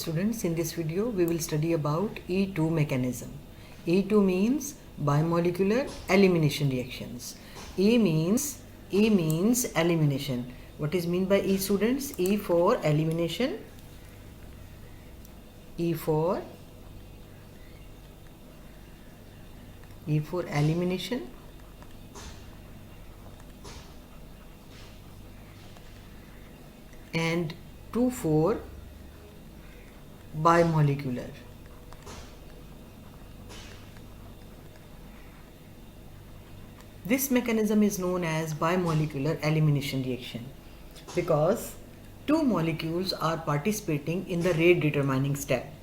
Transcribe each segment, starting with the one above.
Students, in this video we will study about E2 mechanism. E2 means bimolecular elimination reactions. E means elimination. What is mean by E, students? E for elimination. E for elimination. And 2 for bimolecular. This mechanism is known as bimolecular elimination reaction because two molecules are participating in the rate determining step.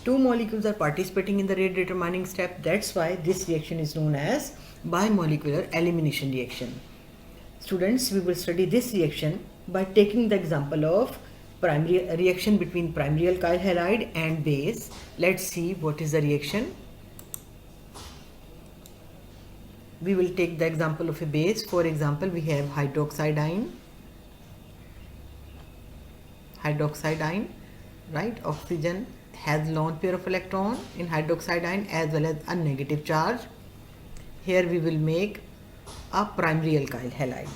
Two molecules are participating in the rate determining step. That's why this reaction is known as bimolecular elimination reaction. Students, we will study this reaction by taking the example of primary reaction between primary alkyl halide and base. Let's see what is the reaction. We will take the example of a base. For example, we have hydroxide ion, right? Oxygen has lone pair of electron in hydroxide ion as well as a negative charge. Here we will make a primary alkyl halide.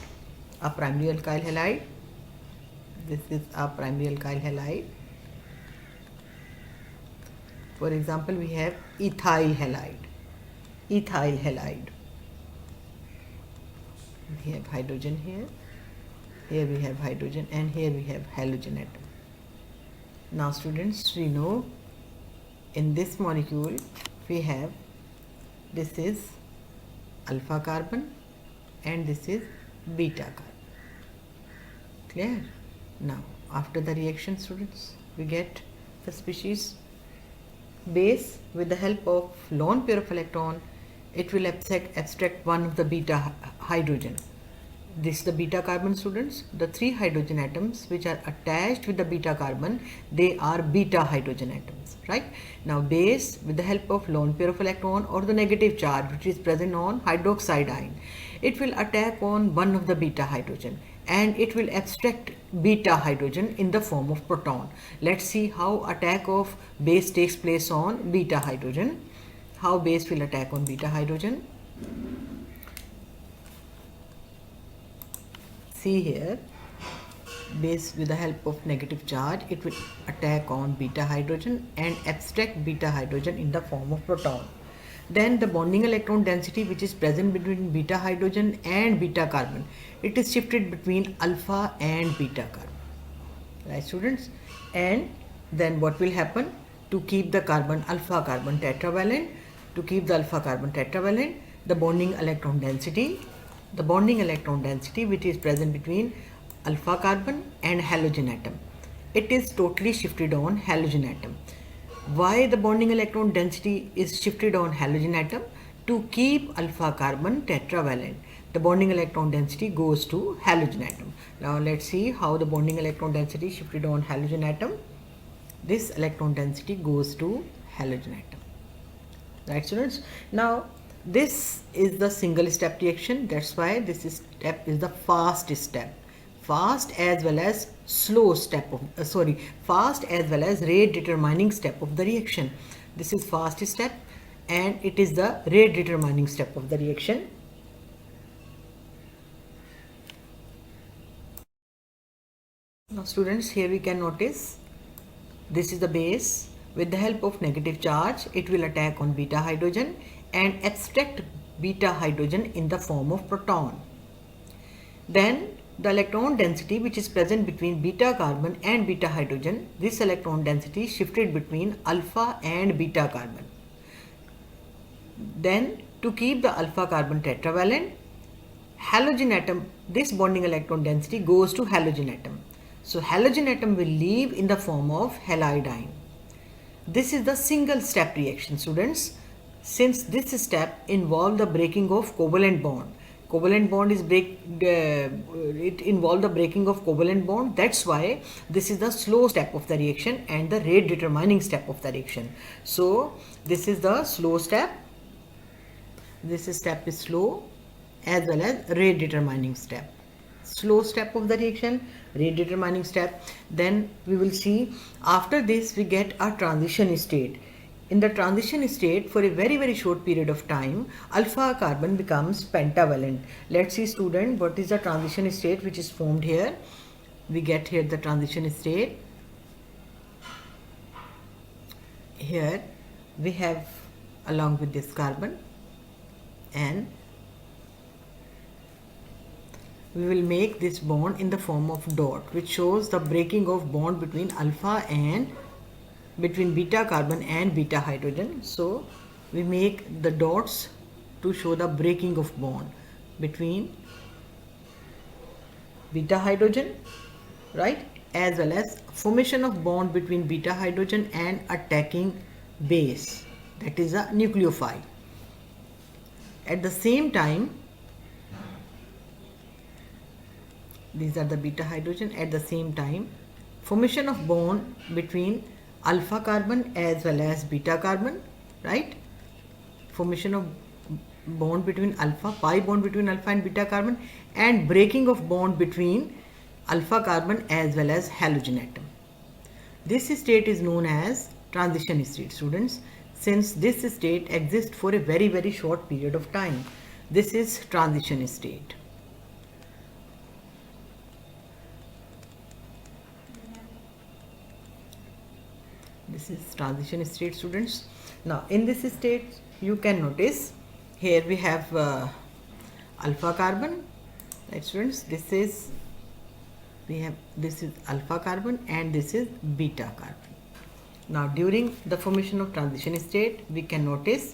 This is a primary alkyl halide. For example, we have ethyl halide. We have hydrogen here. Here we have hydrogen and here we have halogen atom. Now students, we know in this molecule we have, this is alpha carbon and this is beta carbon. Clear? Now after the reaction, students, we get the species base. With the help of lone pair of electron, it will abstract one of the beta hydrogen. This is the beta carbon, students. The three hydrogen atoms which are attached with the beta carbon, they are beta hydrogen atoms, right? Now base, with the help of lone pair of electron or the negative charge which is present on hydroxide ion, it will attack on one of the beta hydrogen and it will abstract beta hydrogen in the form of proton. Let's see how attack of base takes place on beta hydrogen. How base will attack on beta hydrogen. See here, base with the help of negative charge, it will attack on beta hydrogen and abstract beta hydrogen in the form of proton. Then the bonding electron density which is present between beta hydrogen and beta carbon, it is shifted between alpha and beta carbon, right students? And then what will happen? To keep the alpha carbon tetravalent, the bonding electron density which is present between alpha carbon and halogen atom, it is totally shifted on halogen atom. Why the bonding electron density is shifted on halogen atom? To keep alpha carbon tetravalent, the bonding electron density goes to halogen atom. Now let's see how the bonding electron density shifted on halogen atom. This electron density goes to halogen atom, right students? Now this is the single step reaction. That's why this step is the fast step. Fast as well as slow step of fast as well as rate determining step of the reaction. This is fast step and it is the rate determining step of the reaction. Now students, here we can notice this is the base. With the help of negative charge, it will attack on beta hydrogen and abstract beta hydrogen in the form of proton. Then the electron density which is present between beta carbon and beta hydrogen, this electron density shifted between alpha and beta carbon. Then to keep the alpha carbon tetravalent, halogen atom, this bonding electron density goes to halogen atom. So halogen atom will leave in the form of halide ion. This is the single step reaction, students. Since this step involves the breaking of covalent bond, it involves the breaking of covalent bond. That's why this is the slow step of the reaction and the rate determining step of the reaction. So this is the slow step. This step is slow as well as rate determining step. slow step of the reaction, rate determining step. Then we will see after this we get a transition state. In the transition state, for a very short period of time, alpha carbon becomes pentavalent. Let's see student, what is the transition state which is formed here. We get here the transition state. Here we have along with this carbon, and we will make this bond in the form of dot, which shows the breaking of bond between alpha and between beta carbon and beta hydrogen. So we make the dots to show the breaking of bond between beta hydrogen, right, as well as formation of bond between beta hydrogen and attacking base, that is a nucleophile. At the same time, these are the beta hydrogen. At the same time, formation of bond between alpha carbon as well as beta carbon, right? Formation of bond between alpha, pi bond between alpha and beta carbon, and breaking of bond between alpha carbon as well as halogen atom. This state is known as transition state, students, since this state exists for a very short period of time. This is transition state. This is transition state, students. Now in this state you can notice here we have alpha carbon, right students. This is alpha carbon and this is beta carbon. Now during the formation of transition state we can notice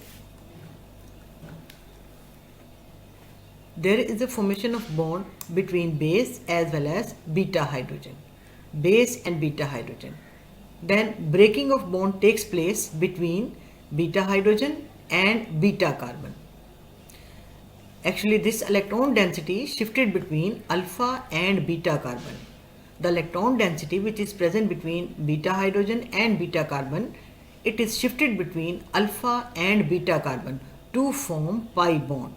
there is a formation of bond between base as well as beta hydrogen, base and beta hydrogen. Then breaking of bond takes place between beta hydrogen and beta carbon. Actually this electron density shifted between alpha and beta carbon. The electron density which is present between beta hydrogen and beta carbon, it is shifted between alpha and beta carbon to form pi bond.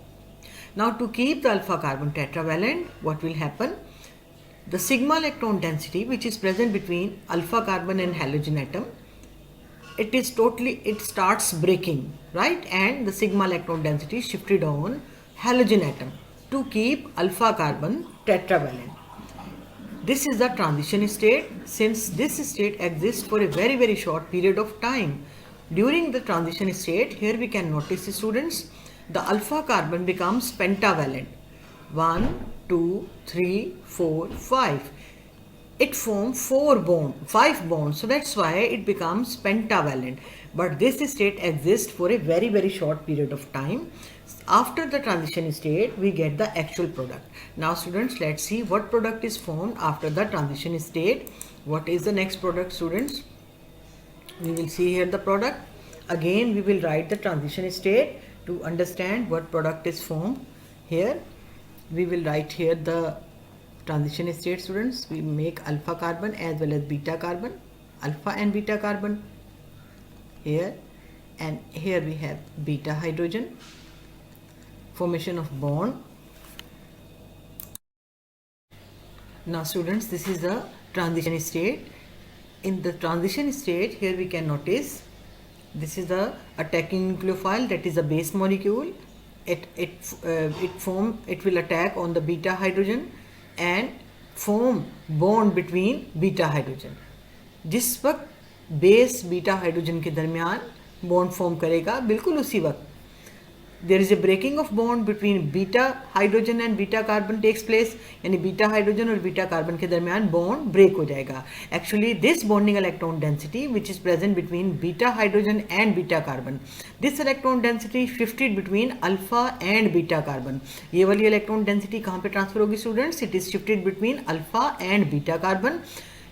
Now to keep the alpha carbon tetravalent, what will happen? The sigma electron density which is present between alpha carbon and halogen atom, it starts breaking, right, and the sigma electron density shifted on halogen atom to keep alpha carbon tetravalent. This is the transition state, since this state exists for a very short period of time. During the transition state, here we can notice, students, the alpha carbon becomes pentavalent. 1, 2, 3, 4, 5. It forms 5 bonds, so that's why it becomes pentavalent. But this state exists for a very short period of time. After the transition state, we get the actual product. Now students, let's see what product is formed after the transition state. What is the next product, students? We will see here the product. Again, we will write the transition state to understand what product is formed. Here we will write here the transition state, students. We make alpha carbon as well as beta carbon, alpha and beta carbon here, and here we have beta hydrogen, formation of bond. Now students, this is the transition state. In the transition state, here we can notice this is the attacking nucleophile, that is a base molecule. It will attack on the beta hydrogen and form bond between beta hydrogen. जिस वक्त base beta hydrogen के दरमियान bond form करेगा, बिल्कुल उसी वक्त there is a breaking of bond between beta hydrogen and beta carbon takes place, यानी beta hydrogen और beta carbon के दरमियान bond break हो जाएगा. Actually this bonding electron density which is present between beta hydrogen and beta carbon, this electron density shifted between alpha and beta carbon. ये वाली electron density कहाँ पे transfer होगी students? It is shifted between alpha and beta carbon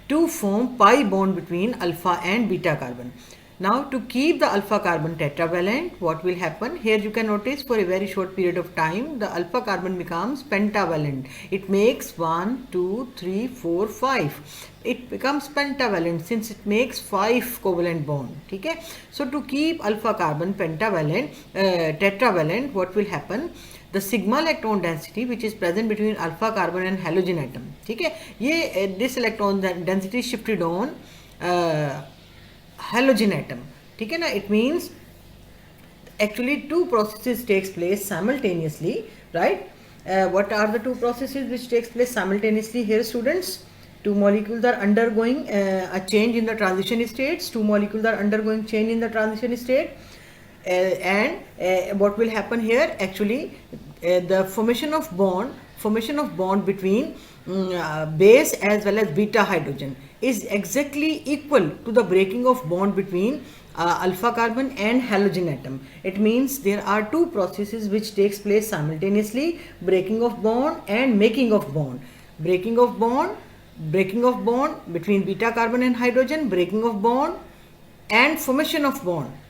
to form pi bond between alpha and beta carbon. Now to keep the alpha carbon tetravalent, what will happen? Here you can notice for a very short period of time the alpha carbon becomes pentavalent. It makes 1, 2, 3, 4, 5. It becomes pentavalent since it makes 5 covalent bond. Okay? So to keep alpha carbon pentavalent, tetravalent, what will happen? the sigma electron density which is present between alpha carbon and halogen atom. ठीक है, ये this electron density shifted on halogen atom. ठीक है ना, it means actually two processes takes place simultaneously, right? What are the two processes which takes place simultaneously here, students? Two molecules are undergoing a change in the transition states. Two molecules are undergoing change in the transition state, and what will happen here? Actually, the formation of bond between base as well as beta hydrogen is exactly equal to the breaking of bond between alpha carbon and halogen atom. It means there are two processes which takes place simultaneously: breaking of bond and making of bond. Breaking of bond between beta carbon and hydrogen, breaking of bond and formation of bond.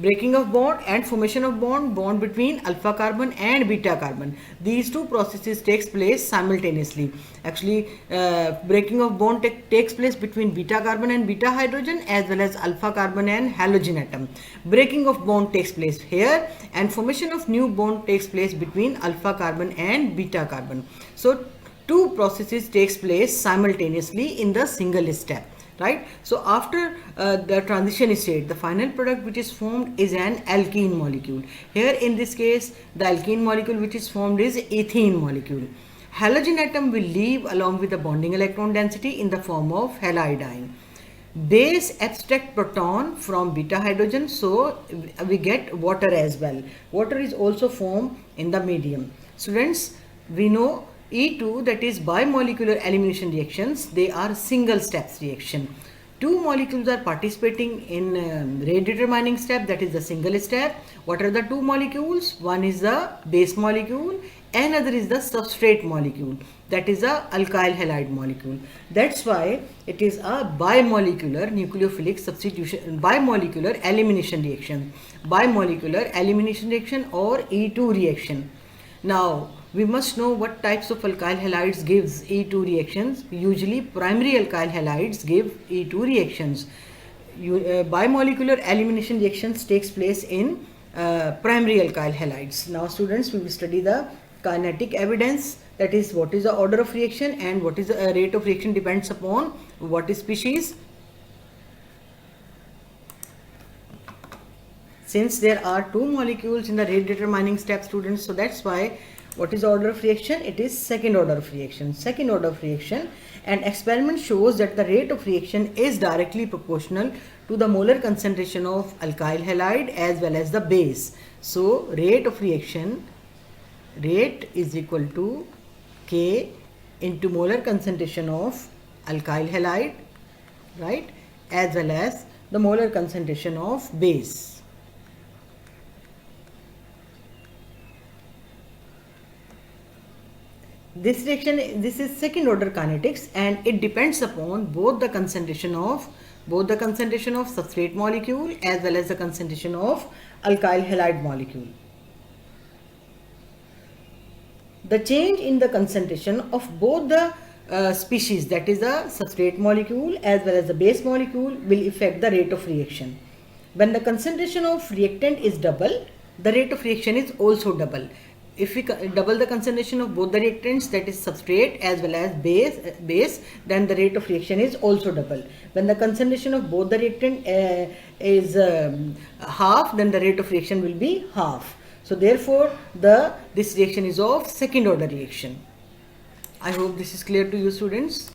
Breaking of bond and formation of bond between alpha carbon and beta carbon. These two processes takes place simultaneously. Actually, breaking of bond takes place between beta carbon and beta hydrogen as well as alpha carbon and halogen atom. Breaking of bond takes place here, and formation of new bond takes place between alpha carbon and beta carbon. So two processes takes place simultaneously in the single step. Right. So after the transition state, the final product which is formed is an alkene molecule. Here in this case, the alkene molecule which is formed is ethene molecule. Halogen atom will leave along with the bonding electron density in the form of halide ion. Base abstract proton from beta hydrogen, so we get water as well. Water is also formed in the medium. Students, we know E2, that is bimolecular elimination reactions, they are single steps reaction. Two molecules are participating in rate determining step, that is the single step. What are the two molecules? One is the base molecule, another is the substrate molecule, that is the alkyl halide molecule. That's why it is a bimolecular nucleophilic substitution, bimolecular elimination reaction, bimolecular elimination reaction or E2 reaction. Now we must know what types of alkyl halides gives E2 reactions. Usually primary alkyl halides give E2 reactions. Bimolecular elimination reactions takes place in primary alkyl halides. Now students, we will study the kinetic evidence, that is what is the order of reaction and what is the rate of reaction depends upon what is species. Since there are two molecules in the rate determining step, students, so that's why what is the order of reaction? It is second order of reaction. Second order of reaction, and experiment shows that the rate of reaction is directly proportional to the molar concentration of alkyl halide as well as the base. So rate of reaction, rate is equal to K into molar concentration of alkyl halide, right, as well as the molar concentration of base. This reaction, this is second order kinetics, and it depends upon both the concentration of substrate molecule as well as the concentration of alkyl halide molecule. The change in the concentration of both the species, that is the substrate molecule as well as the base molecule, will affect the rate of reaction. When the concentration of reactant is double, the rate of reaction is also double. If we double the concentration of both the reactants, that is substrate as well as base, then the rate of reaction is also double. When the concentration of both the reactant is half, then the rate of reaction will be half. So therefore, this reaction is of second order reaction. I hope this is clear to you, students.